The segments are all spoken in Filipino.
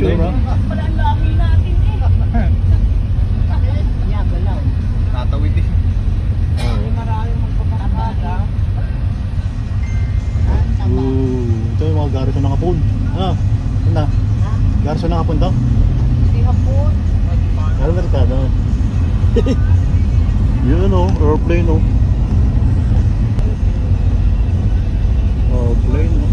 Sure ha? Wala ang laki natin eh. Yaga lang. Natawid eh. May maraming magpapakabata. Ito yung mga garrison ng hapon. Ano? Ano na? Garrison ng hapon daw? Hindi hapon. Pero merkado. Yun o, airplane o. Airplane o.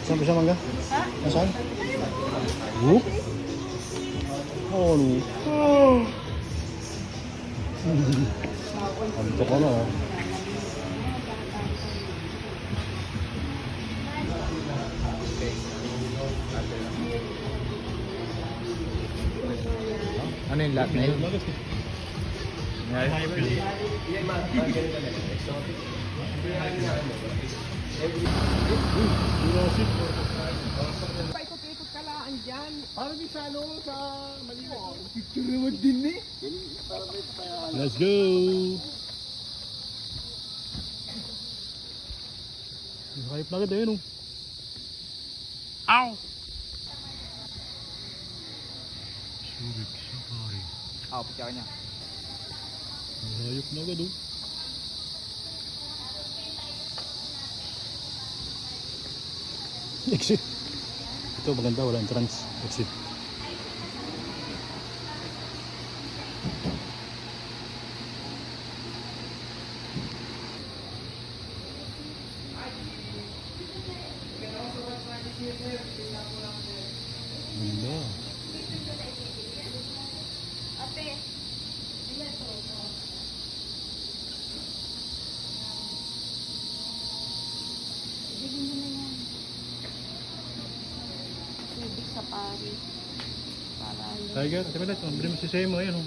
Saan ba siya mangga? Ha? Nasaan? Whoop! Oh no. Oh. Anto ka na oh. Ano yung lahat na yun? Paikot-ikot ka lang dyan. Parang di sa ano, sa Malino. Picture din eh. Let's go! Hype na agad eh, no? Ow! Surik Safari. Picture niya. Hayop na agad oh. Exit. Ito maganda, wala entrance. Exit. Ganda. Safari. Tiger, sabi na ito. Bili mo si Semo, ayun oh.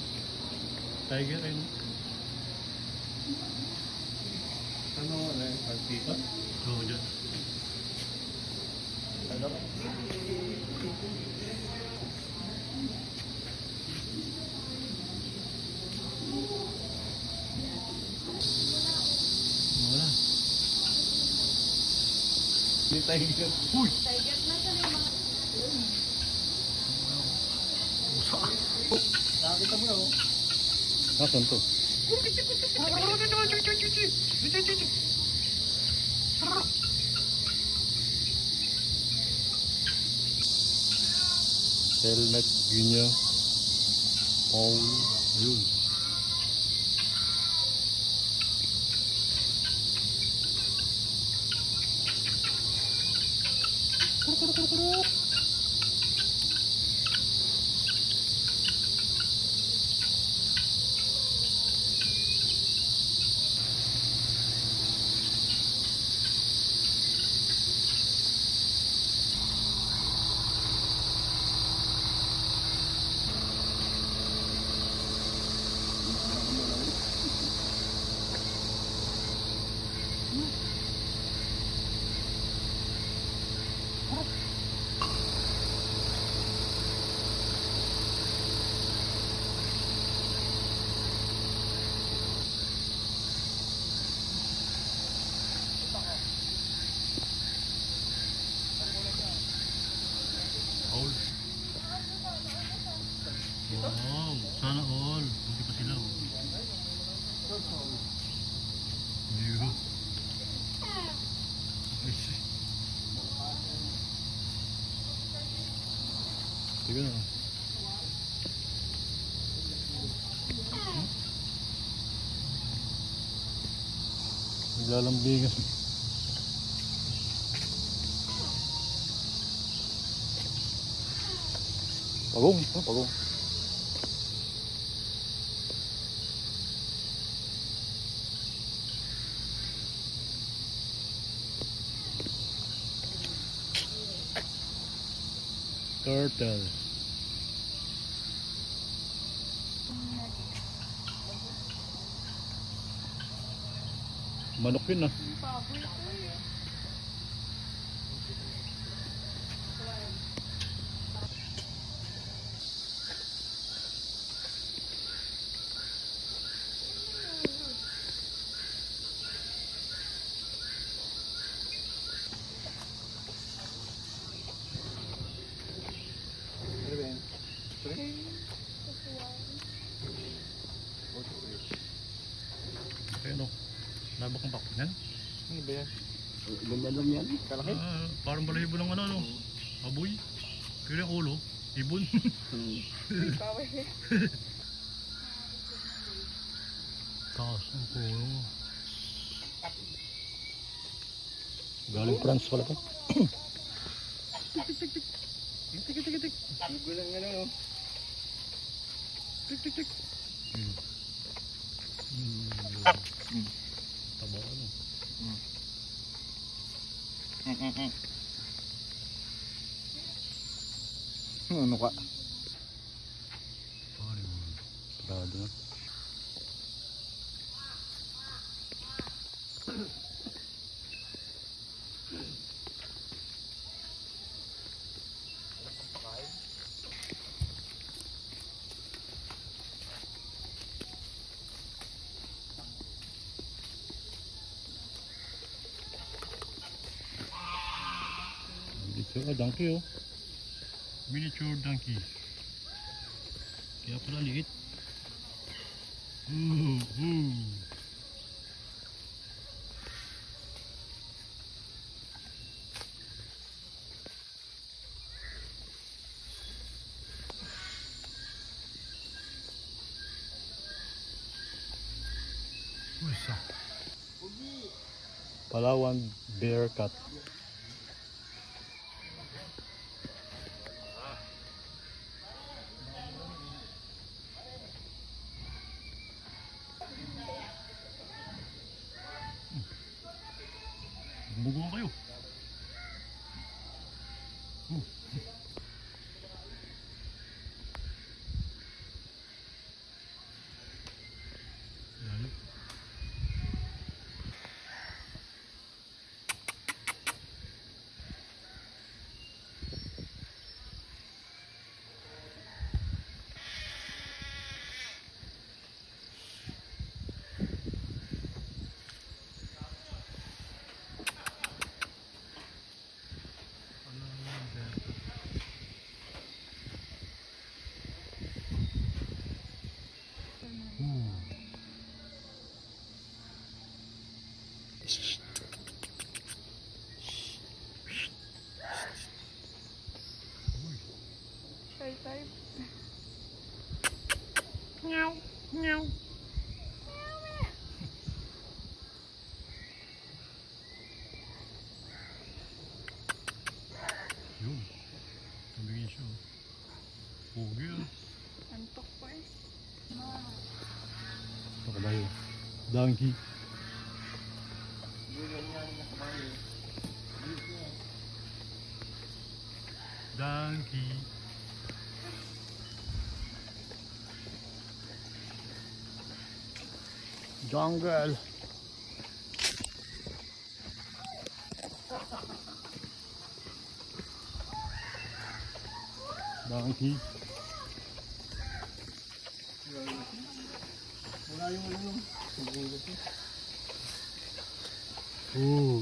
Tiger, ayun. Ano, ano yung partita? Oo, dyan. Ano? Wala. Hindi tiger. Uy! Nakakita mo na oh. Nasaan to? Helmet, Gunya, Paul, ayun. Wow, sana all. Hindi pa sila. View. Sige na. Naglalambingan. Pagong, pagong. Turtle. Manok yun ah. Baboy ko eh. Ano ba yan? Ayun o. Labak ang bakit yan. Ano ba yan? Lumalom yan. Kalaki? Parang balahibo ng ano, no? Aboy. Pero yung ulo, ibon. Baboy. Taas ang ulo. Galing France pala to. Tik. Gulang ano, no? Tik. Taba ano. Ano ka? Parang prado. Miniature donkey oh. Miniature donkey. Kaya pala liit. Isa. Palawan bear cat. Bugong kayo. Lalo. Shy type. Meow. Yun. Tumingin siya. Pugi ah. Antok pa eh. Nakalayo. Donkey. Donkey. Jungle. Donkey. Wala yung ano, no? Nagulat eh. Ooh.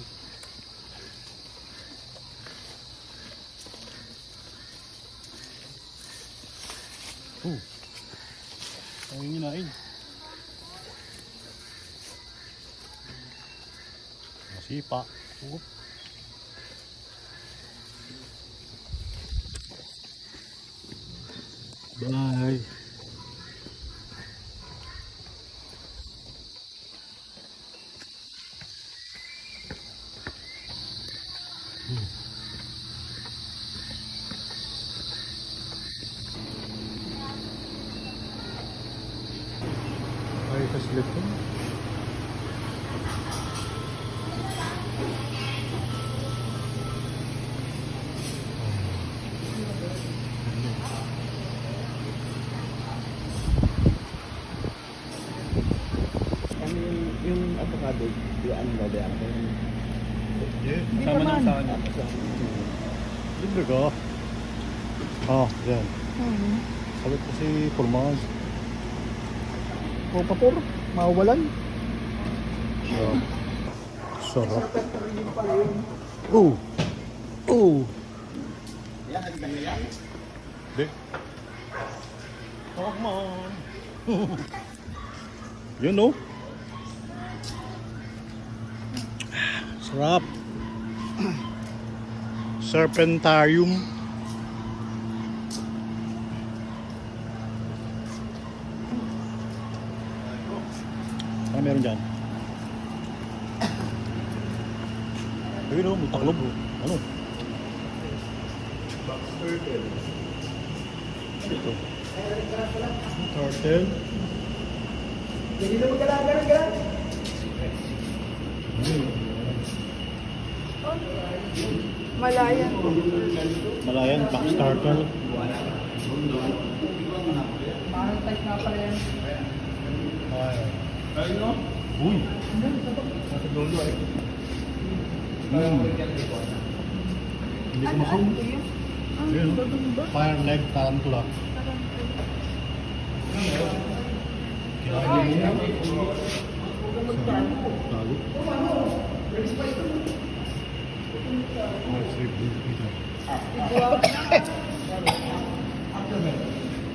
Ang hinginain. Masipa. Oop. Bye. Ay, kaslit ko. Ano yung avocado, yung ano ba yan? Yeah. Kasama naman sa Ano? Libre ka. Ah, yan. Hmm. Sabi ko si Purman. O, papor. Mawawalan. Sarap. Sarap. Oh. Oh. Yan, ang dami yan. Di. Come on. Yun, no? Sarap. Serpentarium. Ano meron dyan? Ayun, no? May taklob. Ano? Ito. Turtle. Hindi na magkala. Malayan. Malayan, box turtle. Parang type nga pala yan. Ay, no? Uy! Nasa dulo ay. Hindi ko masum. Yun. Fire leg tarantula. Kinain mo. Tago.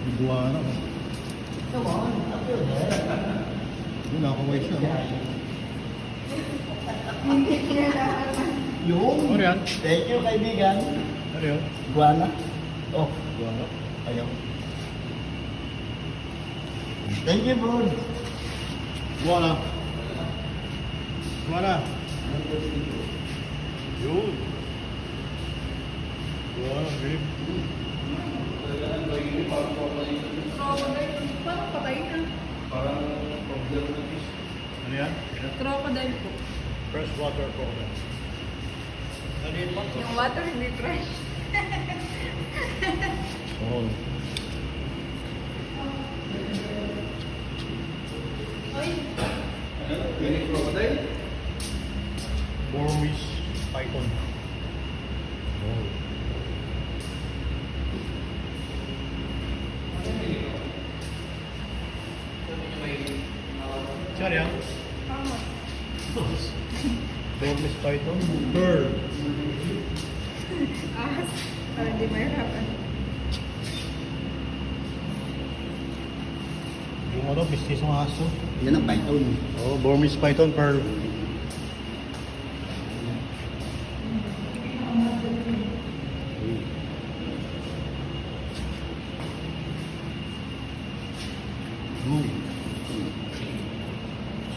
Iguana. Yun, nakakaway siya. Yung. Ano yan? Thank you, kaibigan. Ano yun? Guana. Oh, Iguana. ayaw. Thank you, bro. Iguana. Iguana. Yun. Iguana, babe. Parang patay na. Ano yan? Crocodile po. Freshwater crocodile. Ano yun, Max? Yung water hindi fresh. Oo. Burmese python. Oh. Saan yan? Burmese python. Pearl. Ahas. Parang hindi mahirapan. Yung ano, bistisong aso. Yan ang python. Oh, Burmese python pearl.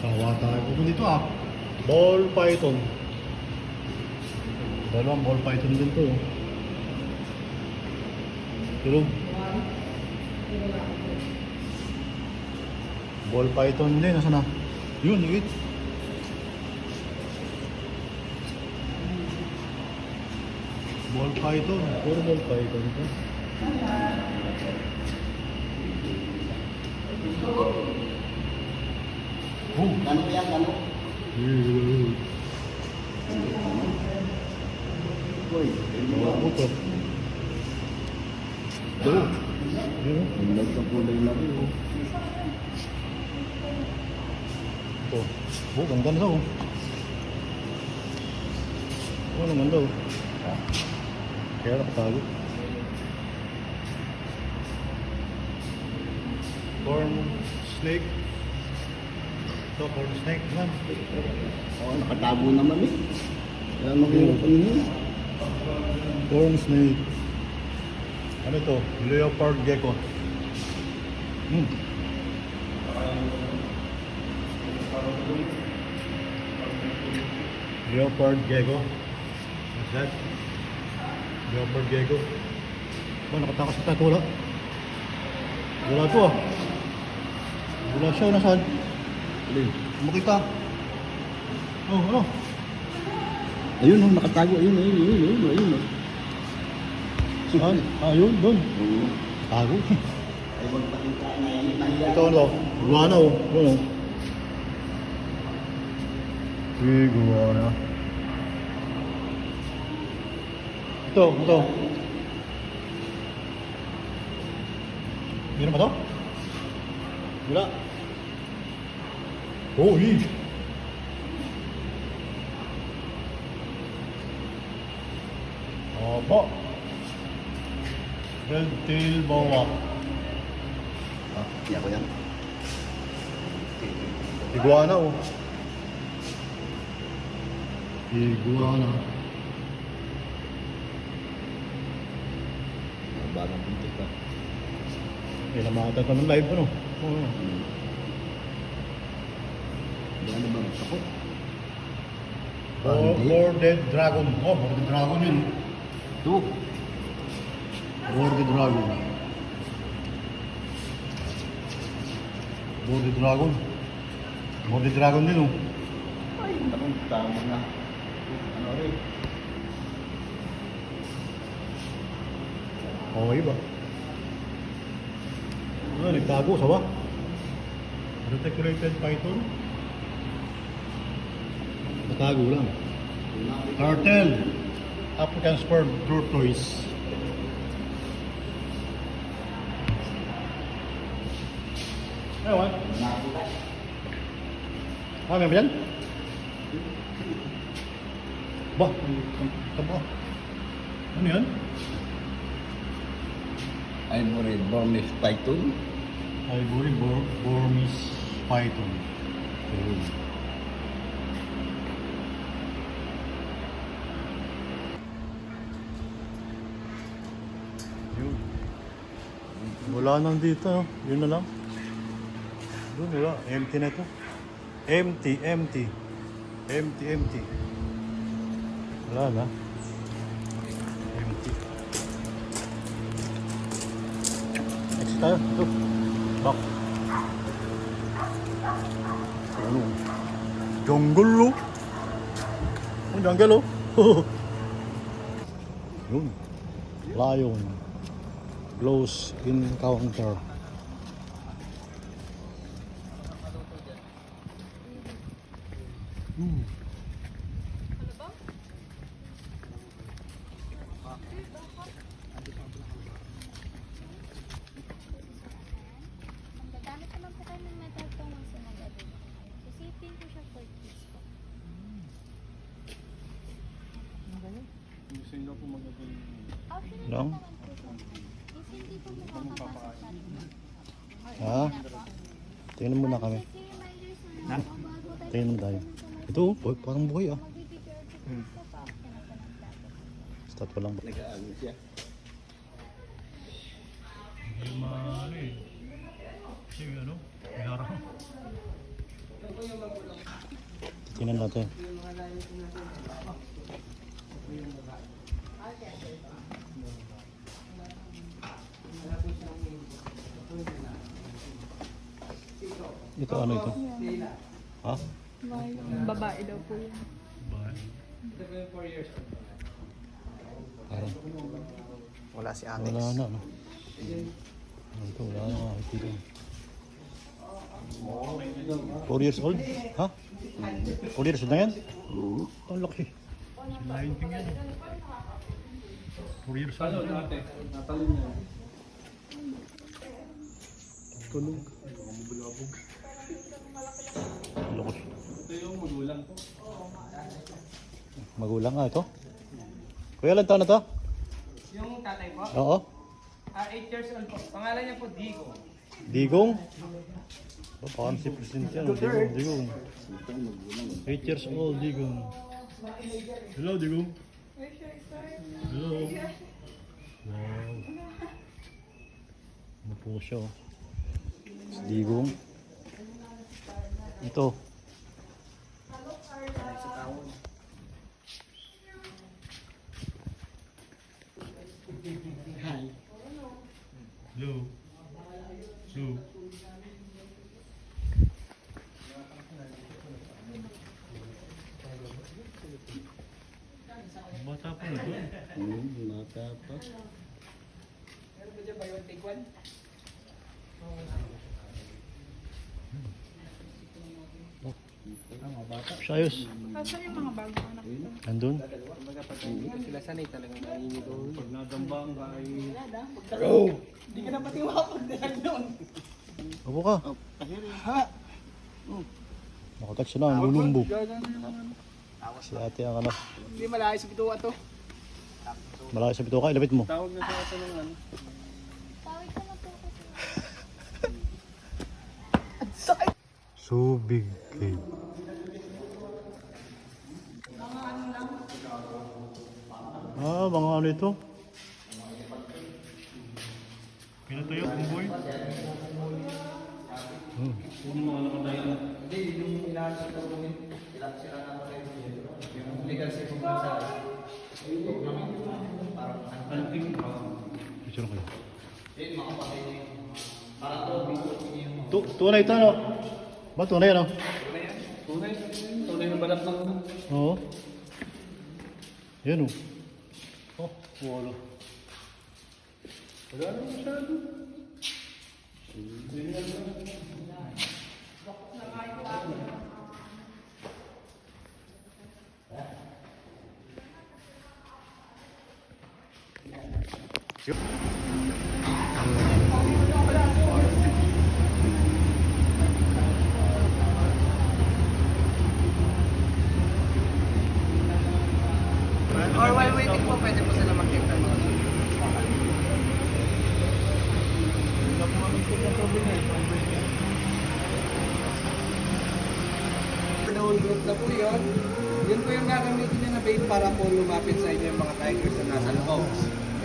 Sawa tayo po dito ah. Ball python. Dalawang ball python din to. Tulog. Ball python din. Nasaan na? Yun, higit. Ball python. Puro ball python to. Oh. Gano yan, gano? Uy, Oh, ito. Ito. Yun. ang nagkakulay na rin. Ito. Oh, ganda na oh. Oh, ang ganda oh. Kaya nakatago. Corn snake. Ito, corn snake. Yan. Oo, nakatago naman eh. Kaya makinig yun. Corn snake. Ano ito? Leopard gecko. Hmm. Leopard Gecko. What's that? Leopard Gecko. Ba, nakatakas na tayo. Wala. Wala to ah. Wala siya. Nasaan? Alin? Makita. Oh, ano? Ayun, oh, nakatago. Ayun. Saan? Ah, yun, doon. Oo. Tago. Ay, magpakita na yan. Ito ano? Guwana oh. Ano? Guwana. Ito. Meron ba ito? Wala. Oh, yee. Opo. Red tail boa. Ah, iya ko yan. Iguana oh. Iguana. Bagong pinto pa. Kailan makita ito ng live ano? Oo. Ano ba? Ako? Boarded Dragon. Oh, Boarded Dragon yun. Ito. Boarded Dragon. Boarded Dragon. Boarded Dragon din oh. Ay, takong tama na. Ano rin? Okay ba? Ah, nagtago sa ba? Reticulated python? Natago lang. Turtle. African spur tortoise. Ewan. Ah, may ba yan? Ba? Taba. Ano yan? Ivory Burmese Python. Ivory Burmese python. Ayun. Yun. Wala nang dito. No? Yun na lang. Doon wala. Empty na ito. Empty. Empty. Wala na. Empty. Exit tayo. Ito. Back. Ano? Jungle oh. Ang jungle oh. Yun. Lion. Close encounter. Gagamit naman po kayo ng metal tong once na nag-adult na kayo. So, safety po siya for kids po. Gusto nyo po mag-apply. Optional Lang? naman po siya. If hindi po makakapasok sa atin. Ha? Tingnan muna kami. Kasi reminders na bago tayo Tingnan mo tayo. Ito oh, parang buhay ah. magbibigay po pa. Start pa lang. Nag-aano siya. Ano eh. Sige ano? Iharap. Tingnan natin. Ito ano ito? Ha? Babae daw po yun. Parang Wala si Alex. wala na no? Ano ito? Wala na makikita. 4 years old? Ha? 4 years old na yan? Oo. Ang laki. 19 yan. 4 years old. Natalon niya. Tulog. Mabulabog. Laki. Ito yung magulang ko. Magulang nga ito. Kuya, ilang taon na to? Yung tatay po, Oo. 8 years old po. Pangalan niya po Digo. Digong. Oh, parang si President yan. Digong. 8 years old, Digong. Hello, Digong. Hello. Wow. Ano po siya, oh. Digong. Ito. Blue. Blue. Bata pa ito. Mata pa. Meron ba dyan buy one take one? Sayos. Asan yung mga bago anak ko? Andun. Kumbaga pag sila sanay talagang naninito. Pag nadambang ka ay... Hindi ka na pati wapag dahil doon. Opo ka. Nakatouch na ang lulumbo. Si ate ang ano. Hindi malayo sa bituwa to. Malaki sa bito ka. Ilapit mo. Tawag na siya sa ng ano. Tawid ka na po kasi. So big cave. Ah, mga ano ito? Pinatuyo, kumboy? Picture ko yun. Tunay ito, ano? Ba, tunay, ano? Tunay. Tunay ng balat ng ano. Oo. Yan, oh. Oh, wala. Wala naman masyado. Or while waiting po, pwede po sila makita mga Known group na po yun. Yun po yung gagamitin nyo na bait para po lumapit sa inyo yung mga tigers na nasa loob.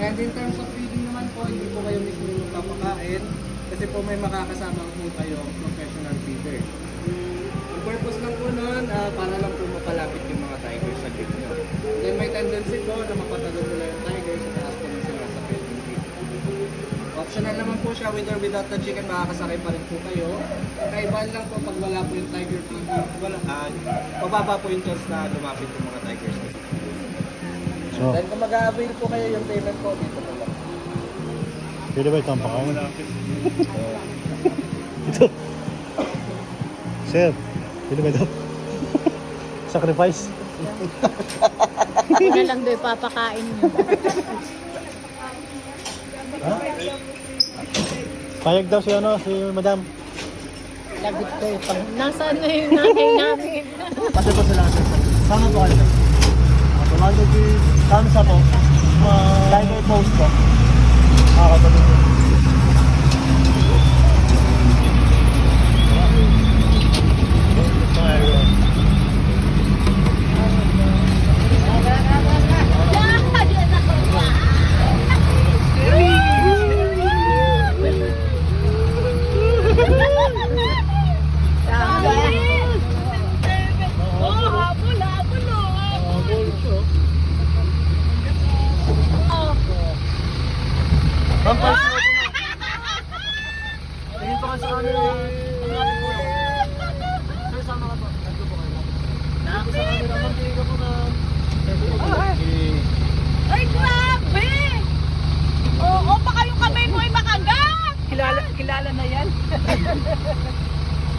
And in terms of feeding naman po, hindi po kayo mismo yung magpapakain kasi po may makakasama po kayo professional feeder. Yung purpose lang po nun, para lang po mapalapit yung mga tigers sa gate nyo. Then may tendency po na mapatalon nila yung tigers sa taas po ng sila sa feeding gate. Optional naman po siya, with or without the chicken, makakasakay pa rin po kayo. Kaibahan lang po pag wala po yung tiger feeding, mababa po yung chance na lumapit yung mga tigers. So, Then kung mag-a-avail po kayo yung payment po, dito po lang. pwede ba itong pakain? Ito. Sir, pwede ba ito? Sacrifice? Hindi na lang doon papakain niyo. Ha? Payag daw si ano, si madam. Lagot ko yung pang... Nasaan na yung nanay namin? Kasi po sila. Sama po kayo. Tumalo si Kamsa po. Tiger post po. Kapatid po. Tingin pa ka sa camera. Tingin po yun. Sir, sama ka po. Nandito po kayo. Tingin sa camera. Tingin ka po na. Ay, grabe! Oo, baka yung kamay mo ay makagat! Kilala na yan.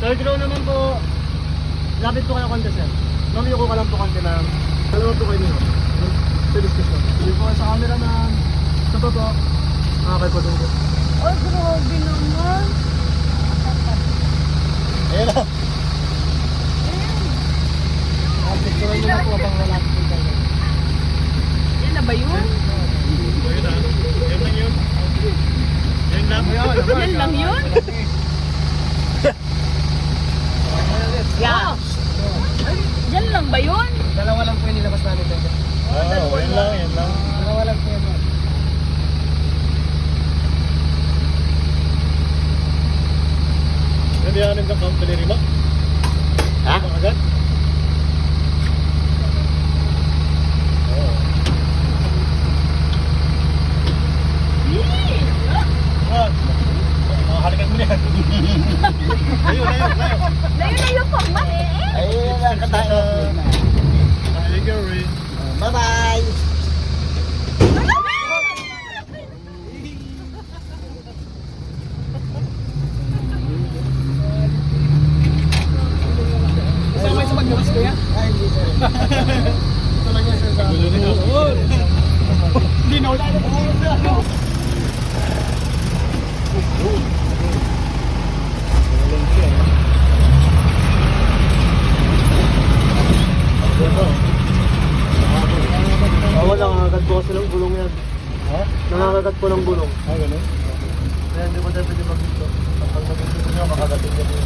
Third row naman po. Lapit po kayo konti, sir. Mamiyo ko ka lang po konti na. Dalawa po kayo nyo. Pilis-pilis po. Tingin po kayo sa camera na. Sa po po. Okay po din po. Ay, grabe naman. Ayan na. Picturean nyo na po habang wala po kayo. Yan na ba yun? Ayun na. Yan lang yun. Yan lang. Yan lang yun? Yeah. Yan lang ba yun? Dalawa lang po yung nilabas namin dito. Oo, yan lang. Yan lang. Dalawa lang po yun. hanggang Mount Calirima? Ha? Agad? Oo. Ah, makahalikan mo na yan. Layo. Layo-layo po, ma. Ay, nakatayo. Tiger Ray. Bye-bye! Kasama sa mag-gawas ko yan? Ay, hindi sir. Ito lang yan sir sa Gulo nito. Hindi na wala na. Nakakagat po kasi ng gulong yan. Ha? Nakakagat po ng gulong. Ah, ganun? Kaya hindi ko tayo pwede mag-ito. Pag mag-ito nyo, makagating ka po.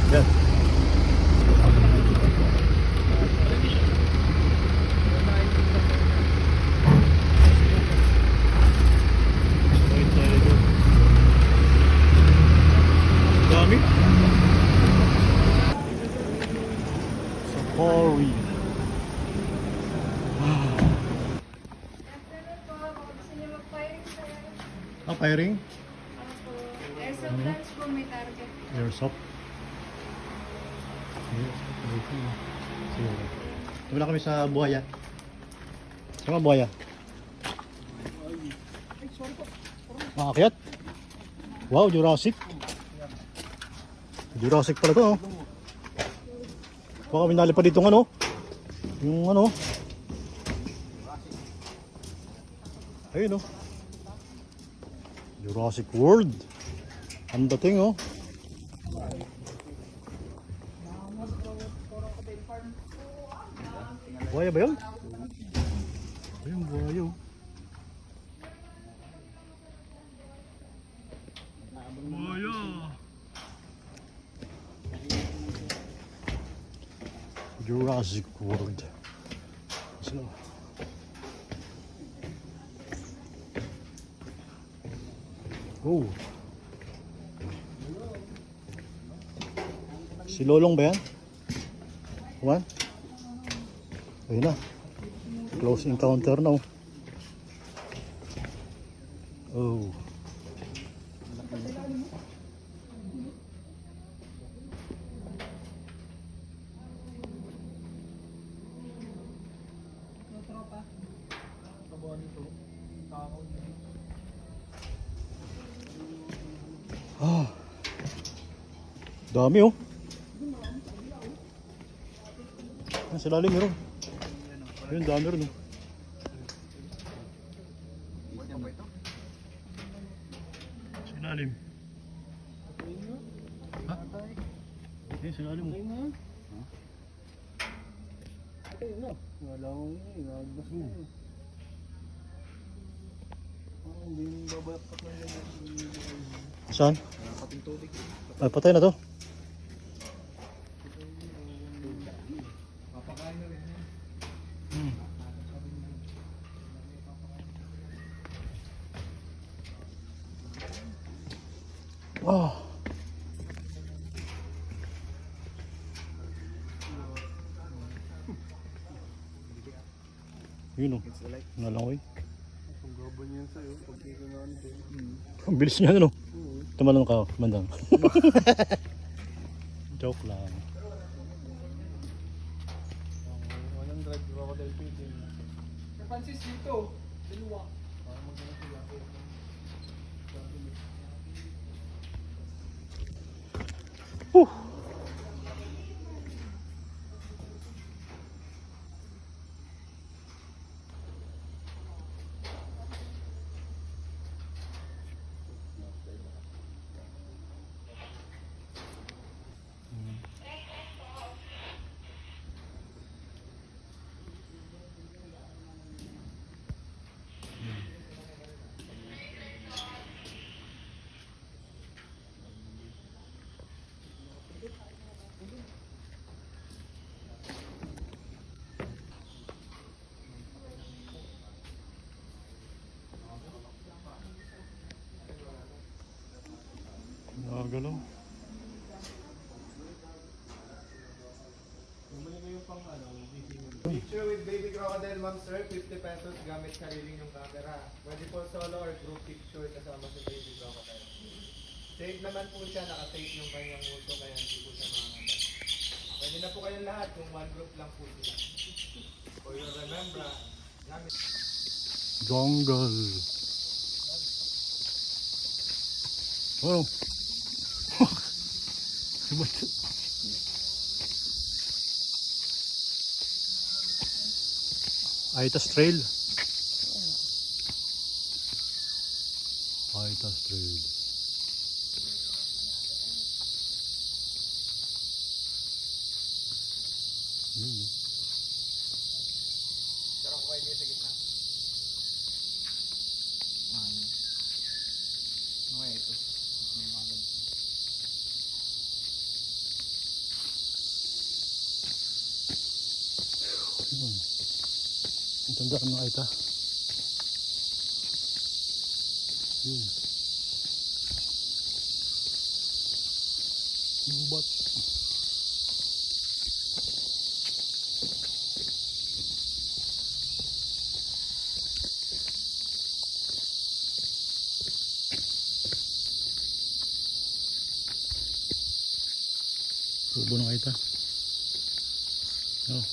Yan. Dami. Safari. Ah, firing? Airsoft guns po may target. Airsoft. Sige. Wala kami sa buhaya. Sa mga buhaya. Makakyat. Wow, Jurassic. Jurassic pala to, oh. Baka minali pa dito ng ano. Yung ano. Ayun, oh. Jurassic World. Ang dating, oh. Buhaya ba yun? Ayun, buhaya, oh. Buhaya. Jurassic World. So, oh. Si Lolong ba yan? Juan? Ayun na. Close encounter na, oh. Oh. Ah. Dami, oh. Sa lalim meron. Ayun, dami rin, oh. Sa lalim. Ha? Eh, sa lalim, oh. Wala akong nagdas mo. Hindi yung babayapak na yan. Saan? Ay, patay na to. Oh. Yun, oh. Nalangoy. Ang gaba niyan sa'yo, pag dito na ano din. Ang bilis niya, ano? Tumalong ka, bandang. Joke lang. Walang drive, crocodile pwede. Francis dito. Dalawa. Gumagalaw. Picture with baby crocodile, ma'am sir, 50 pesos gamit sarili yung camera. Pwede po solo or group picture kasama si baby crocodile. Safe naman po siya, naka-tape yung kanyang uso kaya hindi po siya makakabay. Pwede na po kayong lahat kung one group lang po sila. For your remembrance, gamit. Jungle. Oh. What? Aitas Trail. Aitas Trail. Yun, eh. Sarang ko kayo dito sa gitna. Okay, ito. Yun. Ang tandaan ng Aita. Yun. Lubat. Tubo ng Aita. Oh.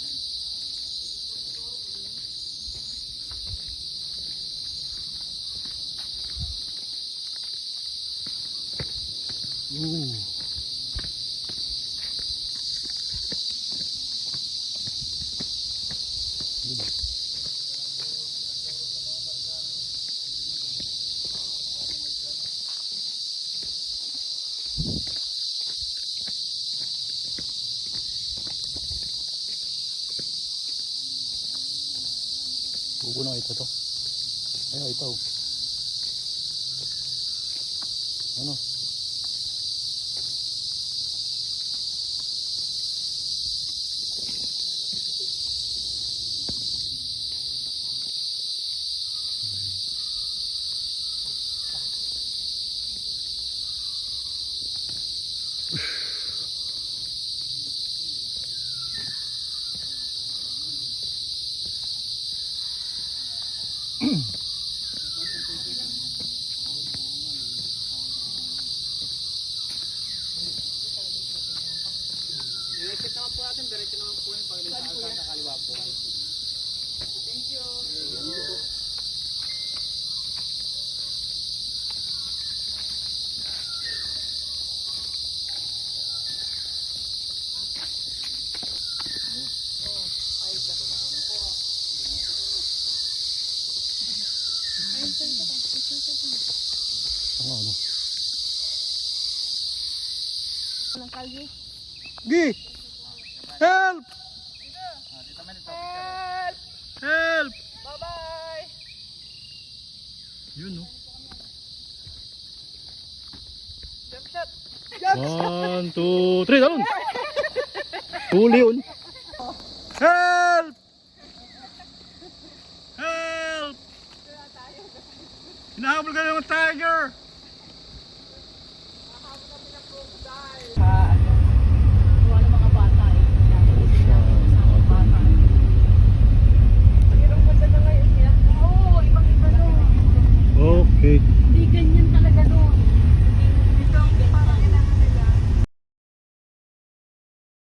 Ooh. Tubo ng Aita to. Ay, Aita oh. Ano? I-reset naman po natin, diretso naman po yung pagdating sa alka sa kaliwa po. Thank you. Ano? Walang kalye. Gi! Help! Help! Help! Bye-bye! Yun oh. Jump shot! 1, 2, 3, talon! Huli yun. Help! Help! Hinahabol ka ng tiger!